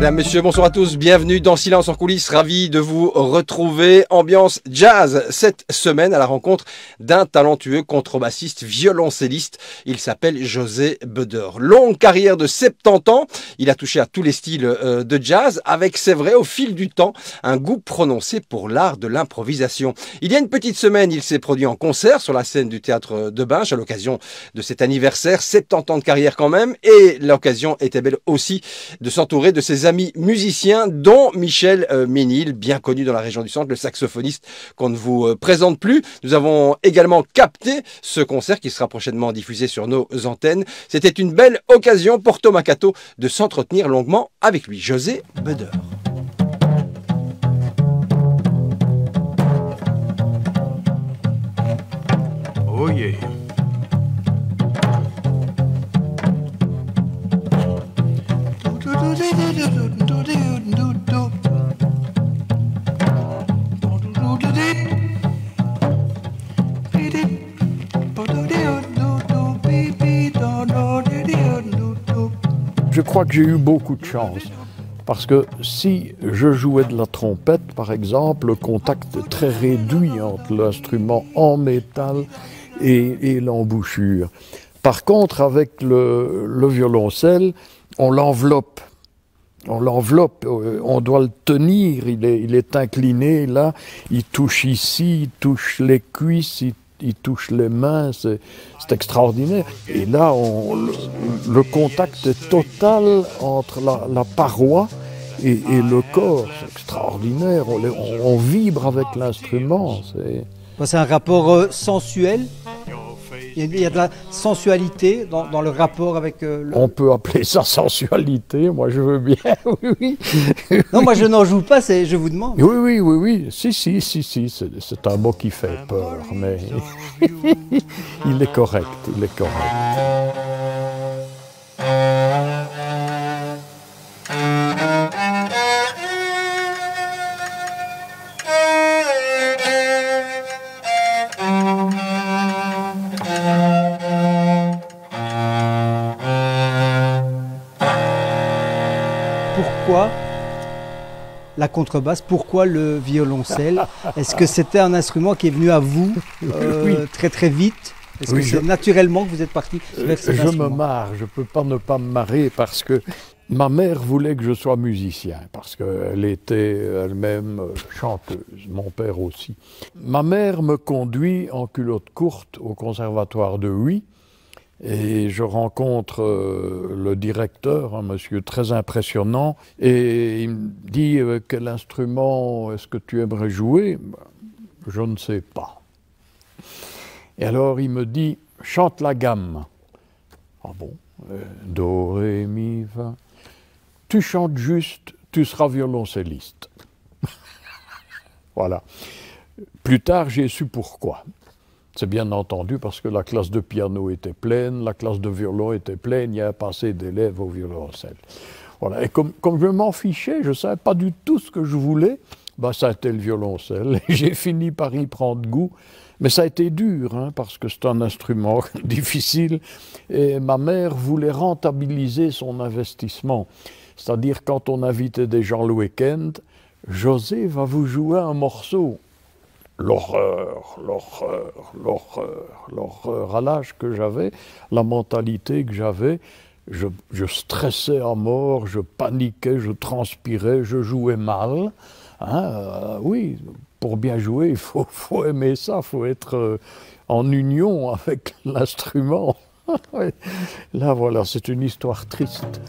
Mesdames, Messieurs, bonsoir à tous, bienvenue dans Silence en coulisses, ravi de vous retrouver. Ambiance jazz cette semaine à la rencontre d'un talentueux contrebassiste violoncelliste. Il s'appelle José Beder. Longue carrière de 70 ans, il a touché à tous les styles de jazz avec, c'est vrai, au fil du temps, un goût prononcé pour l'art de l'improvisation. Il y a une petite semaine, il s'est produit en concert sur la scène du théâtre de Binche à l'occasion de cet anniversaire, 70 ans de carrière quand même, et l'occasion était belle aussi de s'entourer de ses amis musiciens, dont Michel Ménil, bien connu dans la région du Centre, le saxophoniste qu'on ne vous présente plus. Nous avons également capté ce concert qui sera prochainement diffusé sur nos antennes. C'était une belle occasion pour Thomas Cato de s'entretenir longuement avec lui. José Beder. Oh yeah. Je crois que j'ai eu beaucoup de chance. Parce que si je jouais de la trompette, par exemple, le contact est très réduit entre l'instrument en métal et l'embouchure. Par contre, avec le violoncelle, on l'enveloppe. On l'enveloppe, on doit le tenir, il est incliné là, il touche ici, il touche les cuisses, il touche les mains, c'est extraordinaire. Et là, le contact est total entre la paroi et le corps, c'est extraordinaire, on vibre avec l'instrument. C'est un rapport sensuel. Il y a de la sensualité dans le rapport avec On peut appeler ça sensualité, moi je veux bien, oui. Non, moi je n'en joue pas, je vous demande. Oui, si, c'est un mot qui fait peur, mais il est correct. Pourquoi la contrebasse? Pourquoi le violoncelle? Est-ce que c'était un instrument qui est venu à vous très très vite? Est-ce que c'est naturellement que vous êtes parti vers cet instrument? Je me marre, je ne peux pas ne pas me marrer parce que ma mère voulait que je sois musicien, parce qu'elle était elle-même chanteuse, mon père aussi. Ma mère me conduit en culotte courte au conservatoire de Huy, et je rencontre le directeur, un monsieur très impressionnant, et il me dit « Quel instrument est-ce que tu aimerais jouer ?» Je ne sais pas. Et alors il me dit « Chante la gamme. » Ah bon, do, ré, mi, fa. Tu chantes juste, tu seras violoncelliste. Voilà. Plus tard, j'ai su pourquoi. C'est bien entendu parce que la classe de piano était pleine, la classe de violon était pleine, il y a pas assez d'élèves au violoncelle. Voilà. Et comme je m'en fichais, je ne savais pas du tout ce que je voulais, ça a été le violoncelle. J'ai fini par y prendre goût, mais ça a été dur, parce que c'est un instrument difficile. Et ma mère voulait rentabiliser son investissement. C'est-à-dire, quand on invitait des gens le week-end, « José va vous jouer un morceau ». L'horreur. À l'âge que j'avais, la mentalité que j'avais, je stressais à mort, je paniquais, je transpirais, je jouais mal. Oui, pour bien jouer, il faut aimer ça, il faut être en union avec l'instrument. Là, voilà, c'est une histoire triste.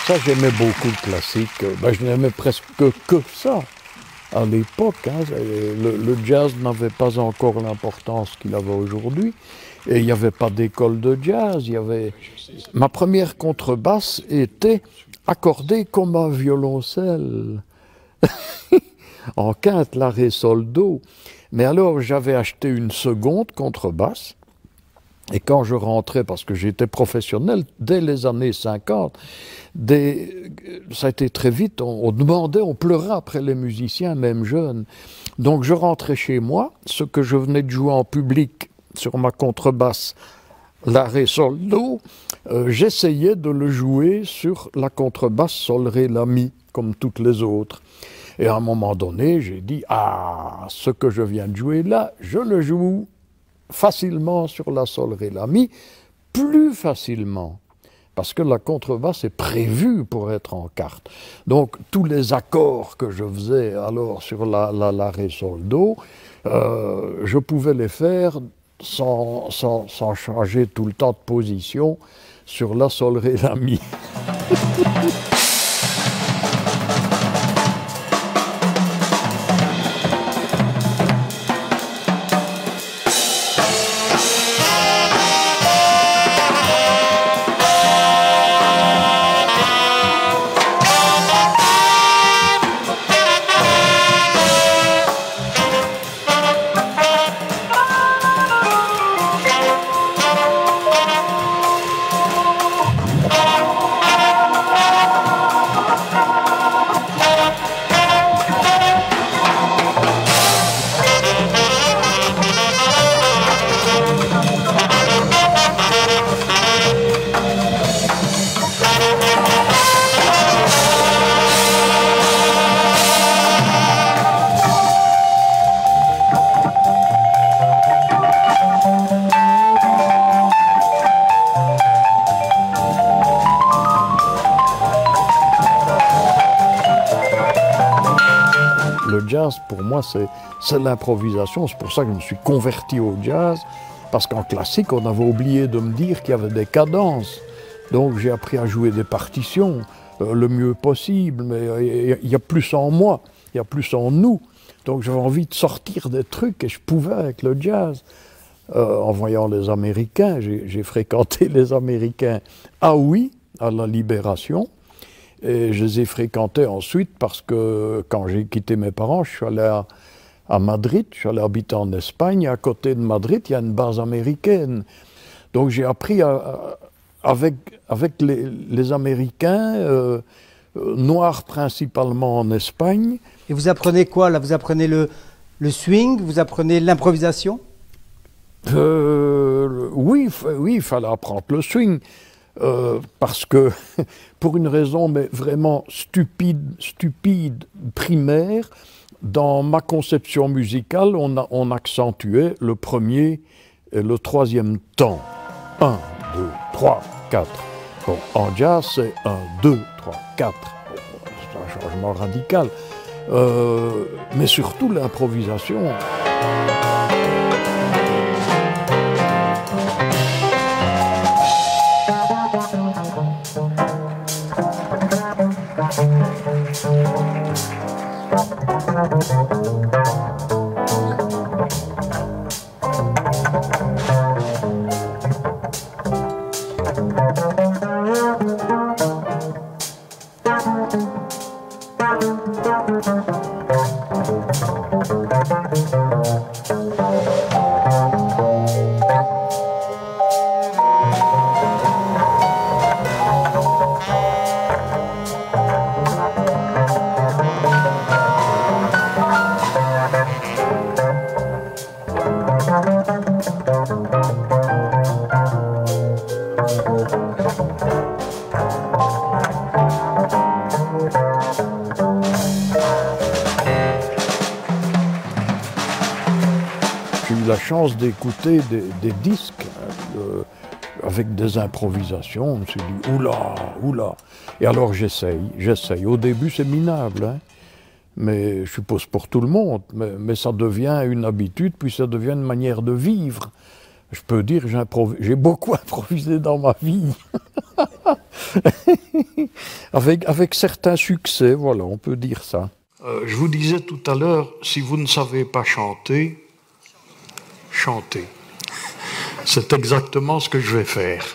Ça, j'aimais beaucoup le classique. Ben, je n'aimais presque que ça à l'époque. Hein. Le jazz n'avait pas encore l'importance qu'il avait aujourd'hui. Et il n'y avait pas d'école de jazz. Ma première contrebasse était accordée comme un violoncelle. En quinte, la, ré, sol, do. Mais alors, j'avais acheté une seconde contrebasse. Et quand je rentrais, parce que j'étais professionnel dès les années 50, ça a été très vite, on demandait, on pleurait après les musiciens, même jeunes. Donc je rentrais chez moi, ce que je venais de jouer en public sur ma contrebasse, la, ré, sol, do, j'essayais de le jouer sur la contrebasse, sol, ré, la, mi, comme toutes les autres. Et à un moment donné, j'ai dit, ah, ce que je viens de jouer là, je le joue facilement sur la, sol, ré, la, mi, plus facilement. Parce que la contrebasse est prévue pour être en quarte. Donc, tous les accords que je faisais alors sur la, ré, sol, do, je pouvais les faire sans changer tout le temps de position sur la, sol, ré, la, mi. Le jazz, pour moi, c'est l'improvisation. C'est pour ça que je me suis converti au jazz, parce qu'en classique, on avait oublié de me dire qu'il y avait des cadences. Donc j'ai appris à jouer des partitions le mieux possible, mais il y a plus en moi, il y a plus en nous. Donc j'avais envie de sortir des trucs, et je pouvais avec le jazz. En voyant les Américains, j'ai fréquenté les Américains à la Libération. Et je les ai fréquentés ensuite parce que quand j'ai quitté mes parents, je suis allé à Madrid, je suis allé habiter en Espagne. À côté de Madrid, il y a une base américaine. Donc j'ai appris avec les Américains, noirs principalement en Espagne. Et vous apprenez quoi là? Vous apprenez le swing, vous apprenez l'improvisation? Oui, il fallait apprendre le swing. Parce que, pour une raison mais vraiment stupide, primaire, dans ma conception musicale, on accentuait le premier et le troisième temps. 1, 2, 3, 4. Bon, en jazz, c'est 1, 2, 3, 4. Bon, c'est un changement radical. Mais surtout l'improvisation. J'ai eu la chance d'écouter des disques avec des improvisations. Je me suis dit, oula, oula. Et alors j'essaye. Au début, c'est minable, hein. Mais je suppose pour tout le monde. Mais ça devient une habitude, puis ça devient une manière de vivre. Je peux dire, j'ai beaucoup improvisé dans ma vie. avec certains succès, voilà, on peut dire ça. Je vous disais tout à l'heure, si vous ne savez pas chanter, chantez. C'est exactement ce que je vais faire.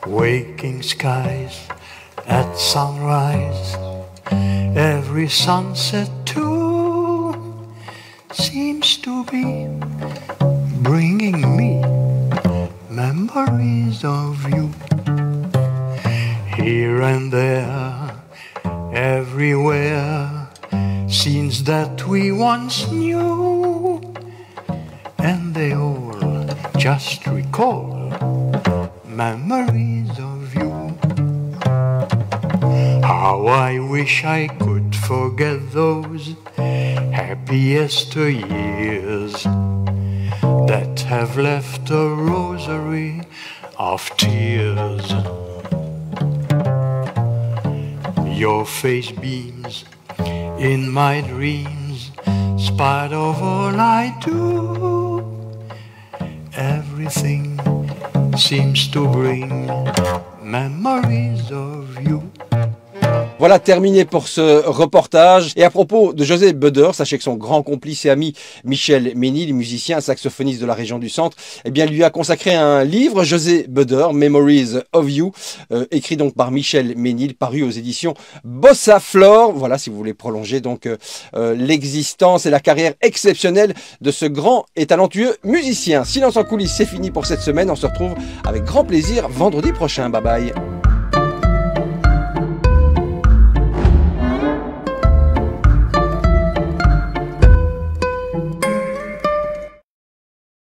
Waking skies at sunrise, every sunset too seems to be bringing me memories of you. Here and there, everywhere, scenes that we once knew, and they all just recall memories of you. How I wish I could forget those happy yesteryears that have left a rosary of tears. Your face beams in my dreams, spite of all I do. Everything seems to bring memories of you. Voilà, terminé pour ce reportage. Et à propos de José Beder, sachez que son grand complice et ami Michel Ménil, musicien, saxophoniste de la région du Centre, eh bien, lui a consacré un livre, José Beder, Memories of You, écrit donc par Michel Ménil, paru aux éditions Bossa Flor. Voilà, si vous voulez prolonger donc l'existence et la carrière exceptionnelle de ce grand et talentueux musicien. Silence en coulisses, c'est fini pour cette semaine. On se retrouve avec grand plaisir vendredi prochain. Bye bye.